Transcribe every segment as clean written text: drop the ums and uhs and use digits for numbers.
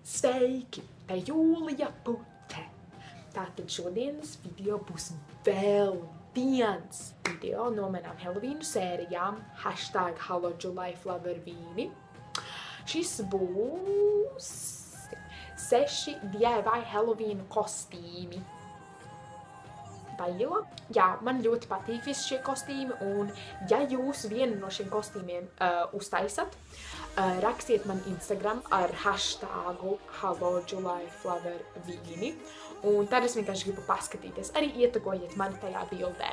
Sveiki, te Jūlija Pute. Tātad šodienas video būs vēl viens video no manām Helovīnu sērijām #HalloJulyFlowerVīni. Šis būs 6 DIY Helovīnu kostīmi. Baila. Jā, man ļoti patīk visi šie kostīmi, un ja jūs vienu no šiem kostīmiem uztaisat, rakstiet man Instagram ar #HalloJulyFlowerVīni, un tad es vienkārši gribu paskatīties. Arī ietagojiet mani tajā bildē.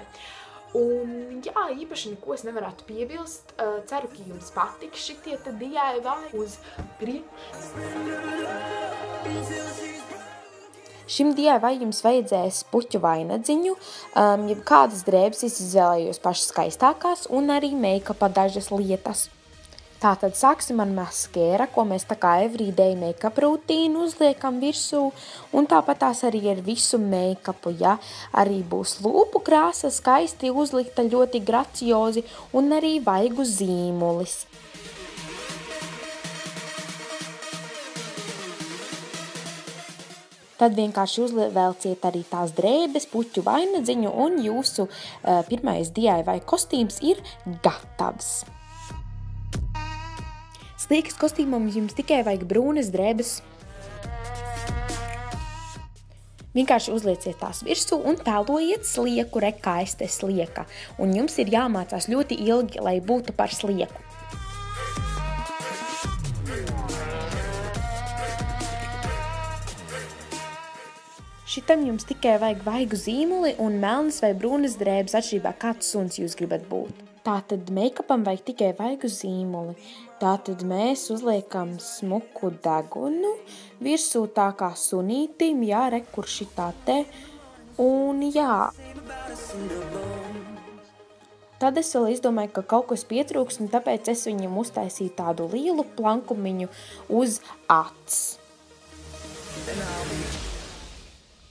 Un jā, īpaši neko es nevarētu piebilst. Ceru, ka jums patiks šitie DIY uz priekšu. Šim DIY jums vajadzēs puķu vainadziņu, jebkādas drēbes es izvēlējos pašas skaistākās un arī make-upā dažas lietas. Tātad sāksim ar maskēra, ko mēs tā kā everyday make-up rutīnu uzliekam virsū, un tāpat tās arī ar visu make-upu, ja arī būs lūpu krāsa, skaisti uzlikta, ļoti graciozi, un arī vaigu zīmulis. Tad vienkārši uzvelciet arī tās drēbes, puķu vainadziņu, un jūsu pirmais DIY kostīms ir gatavs. Sliekas kostīmam jums tikai vajag brūnas drēbes. Vienkārši uzlieciet tās virsū un tēlojiet slieku, kā es te slieka. Un jums ir jāmācās ļoti ilgi, lai būtu par slieku. Šitam jums tikai vajag vaigu zīmuli un melnas vai brūnas drēbes, atšķirībā kāds suns jūs gribat būt. Tātad make-upam vajag tikai vaigu zīmuli. Tātad mēs uzliekam smuku degunu virsū tā kā sunītim, jā, re, kur šitā te, un jā. Tad es vēl izdomāju, ka kaut kas pietrūks, un tāpēc es viņam uztaisīju tādu lielu plankumiņu uz acs.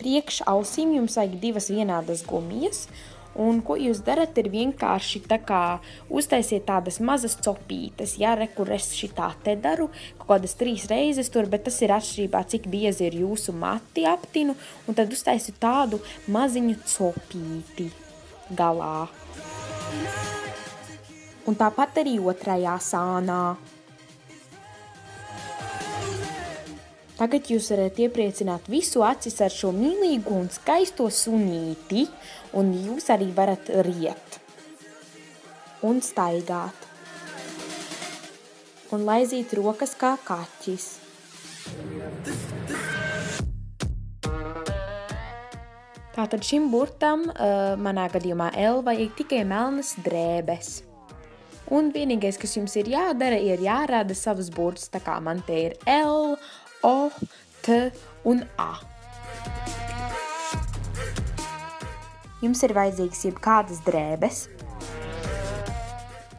Priekš ausīm jums vajag 2 vienādas gumijas, un ko jūs darat ir vienkārši tā kā uztaisiet tādas mazas copītes, jā, re, kur es šitā te daru, kaut kādas 3 reizes tur, bet tas ir atšķirībā, cik biezi ir jūsu mati aptinu, un tad uztaisiet tādu maziņu copīti galā. Un tāpat arī otrajā sānā. Tagad jūs varat iepriecināt visu acis ar šo mīlīgo un skaisto sunīti, un jūs arī varat riet un staigāt un laizīt rokas kā kaķis. Tātad šim burtam, manā gadījumā L, vajag tikai melnas drēbes. Un vienīgais, kas jums ir jādara, ir jārāda savas burtas, tā kā man te ir L, O, T un A. Jums ir vajadzīgs jebkādas drēbes,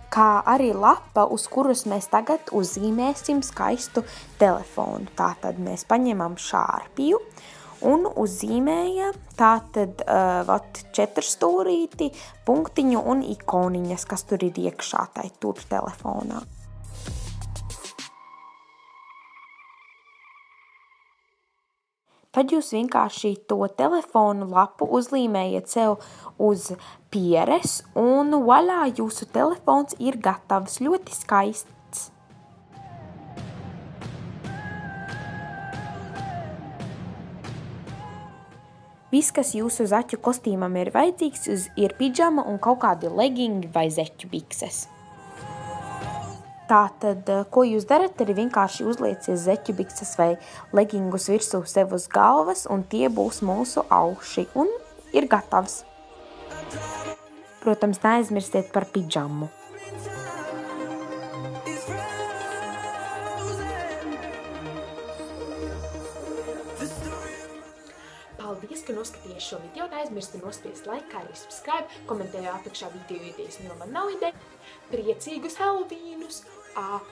kā arī lapa, uz kuras mēs tagad uzzīmēsim skaistu telefonu. Tātad mēs paņemam šārpiju un uzzīmējam tātad 4 stūrīti, punktiņu un ikoniņas, kas tur ir iekšā tai tur telefonā. Tad jūs vienkārši to telefonu lapu uzlīmējiet sev uz pieres, un vaļā jūsu telefons ir gatavs, ļoti skaists. Viss, kas jūsu zaķu kostīmam ir vajadzīgs, ir pidžama un kaut kādi legingi vai zeķu bikses. Tātad, ko jūs darat, ir vienkārši uzlieciet zeķu bikses vai legingus virsū sev uz galvas, un tie būs mūsu auši, un ir gatavs. Protams, neaizmirstiet par pidžamu. Paldies, ka noskatījies šo video. Neaizmirsti nospiest like, arī subscribe, komentēju apakšā video idejas, jo man nav ideja. Priecīgus Helovīnus! Tā!